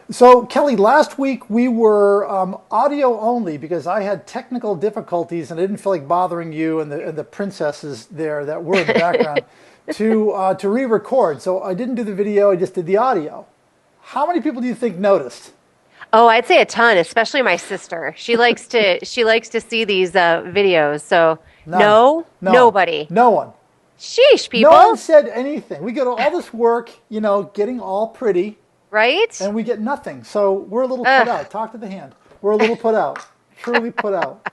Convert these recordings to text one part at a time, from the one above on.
So, Kelly, last week we were audio only because I had technical difficulties and I didn't feel like bothering you and the princesses there that were in the background to re-record. So I didn't do the video; I just did the audio. How many people do you think noticed? Oh, I'd say a ton, especially my sister. She likes to see these videos. So None. no, No. nobody. No one. Sheesh, No one people, said anything. We get all this work, getting all pretty, right? and we get nothing. So we're a little put Ugh, out. Talk to the hand. We're a little put out. Truly put out.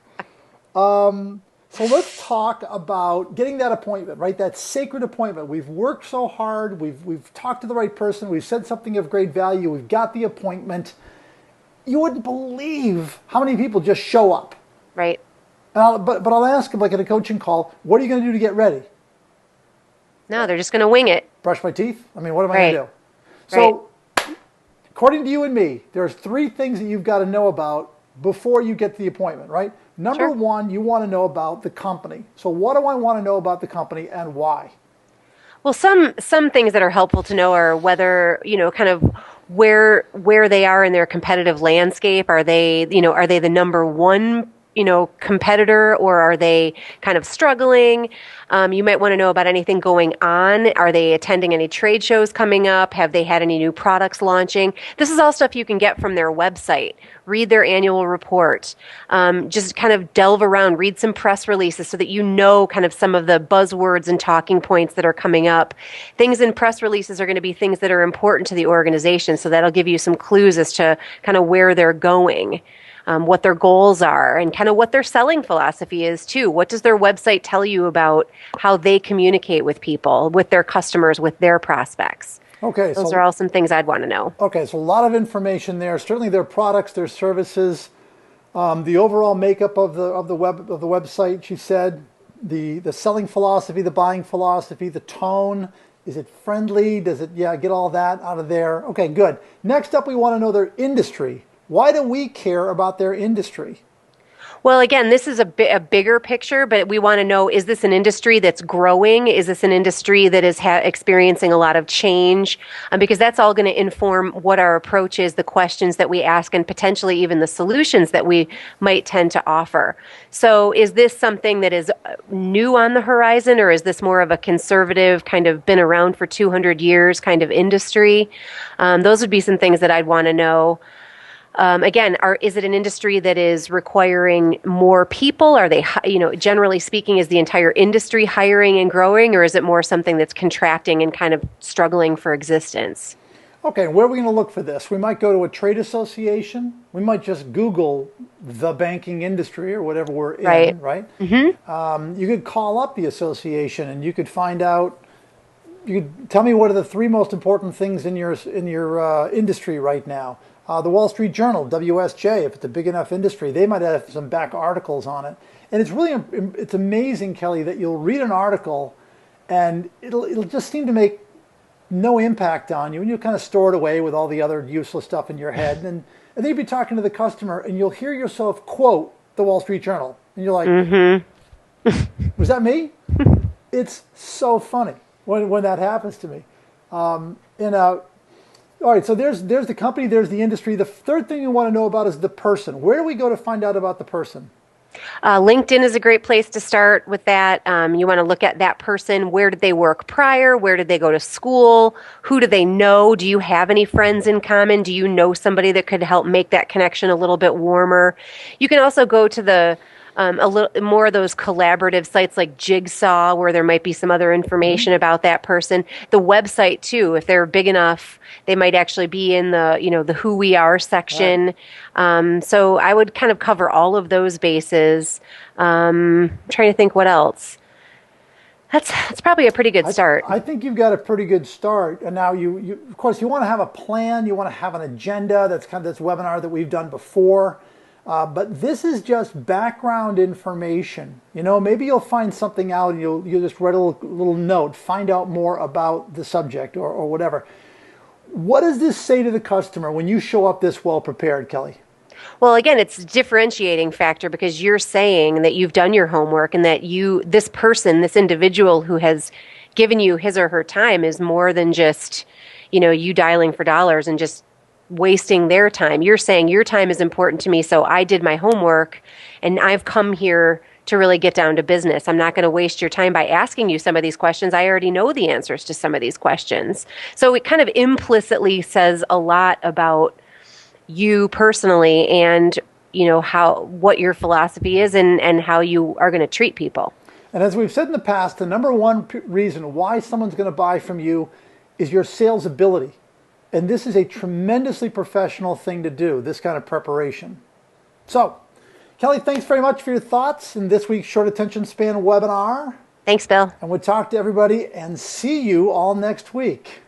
So let's talk about getting that appointment, right? That sacred appointment. We've worked so hard. We've talked to the right person. We've said something of great value. We've got the appointment. You wouldn't believe how many people just show up. right. But I'll ask them, like at a coaching call, what are you going to do to get ready? No, they're just gonna wing it. Brush my teeth? I mean, what am I going Right, to do? right. So, according to you and me, there's three things that you've got to know about before you get to the appointment, right? Number Sure. one, you want to know about the company. So, what do I want to know about the company and why? Well, some things that are helpful to know are whether, kind of where they are in their competitive landscape. Are they the number one, competitor, or are they kind of struggling? You might want to know about anything going on. Are they attending any trade shows coming up? Have they had any new products launching? This is all stuff you can get from their website. Read their annual report. Just kind of delve around, read some press releases so that you know kind of some of the buzzwords and talking points that are coming up. Things in press releases are going to be things that are important to the organization, so that'll give you some clues as to kind of where they're going. What their goals are, and kind of what their selling philosophy is too. What does their website tell you about how they communicate with people, with their customers, with their prospects? Okay, Those are so all some things I'd want to know. a lot of information there. Certainly, their products, their services, the overall makeup of the website. She said the selling philosophy, the buying philosophy, the tone. Is it friendly? Does it get all that out of there? Okay, good. Next up, we want to know their industry. Why do we care about their industry? Well, again, this is a bigger picture, but we want to know, is this an industry that's growing? Is this an industry that is experiencing a lot of change? Because that's all going to inform what our approach is, the questions that we ask, and potentially even the solutions that we might tend to offer. So is this something that is new on the horizon, or is this more of a conservative, kind of been around for 200 years kind of industry? Those would be some things that I'd want to know. Again, is it an industry that is requiring more people? Are they, generally speaking, is the entire industry hiring and growing, or is it more something that's contracting and kind of struggling for existence? Okay, where are we going to look for this? We might go to a trade association. We might just Google the banking industry or whatever we're Right. in, right? Mm-hmm. You could call up the association and you could find out. You could tell me what are the three most important things in your industry right now. The Wall Street Journal, WSJ, if it's a big enough industry, they might have some back articles on it. And it's amazing, Kelly, that you'll read an article and it'll just seem to make no impact on you, and you'll kind of store it away with all the other useless stuff in your head. And then you'll be talking to the customer and you'll hear yourself quote the Wall Street Journal. And you're like, Mm-hmm. was that me? It's so funny when that happens to me. And all right, so there's the company, there's the industry. The third thing you want to know about is the person. Where do we go to find out about the person? LinkedIn is a great place to start with that. You want to look at that person. Where did they work prior? Where did they go to school? Who do they know? Do you have any friends in common? Do you know somebody that could help make that connection a little bit warmer? You can also go to the a little more of those collaborative sites like Jigsaw, where there might be some other information about that person. The website too, if they're big enough, they might actually be in the who we are Right. section. So I would kind of cover all of those bases. Trying to think what else. That's probably a pretty good I, start. I think you've got a pretty good start. And now you of course you want to have a plan, you want to have an agenda. That's kind of this webinar that we've done before. But this is just background information. Maybe you'll find something out and you'll just write a little note, find out more about the subject or whatever. What does this say to the customer when you show up this well prepared, Kelly? Well, again, it's a differentiating factor because you're saying that you've done your homework and that this person, this individual who has given you his or her time is more than just, you dialing for dollars and just wasting their time. You're saying your time is important to me, so I did my homework and I've come here to really get down to business. I'm not going to waste your time by asking you some of these questions. I already know the answers to some of these questions. So it kind of implicitly says a lot about you personally and how what your philosophy is and how you are going to treat people. And as we've said in the past, the number one reason why someone's going to buy from you is your sales ability. And this is a tremendously professional thing to do, this kind of preparation. So, Kelly, thanks very much for your thoughts in this week's Short Attention Span webinar. Thanks, Bill. And we'll talk to everybody and see you all next week.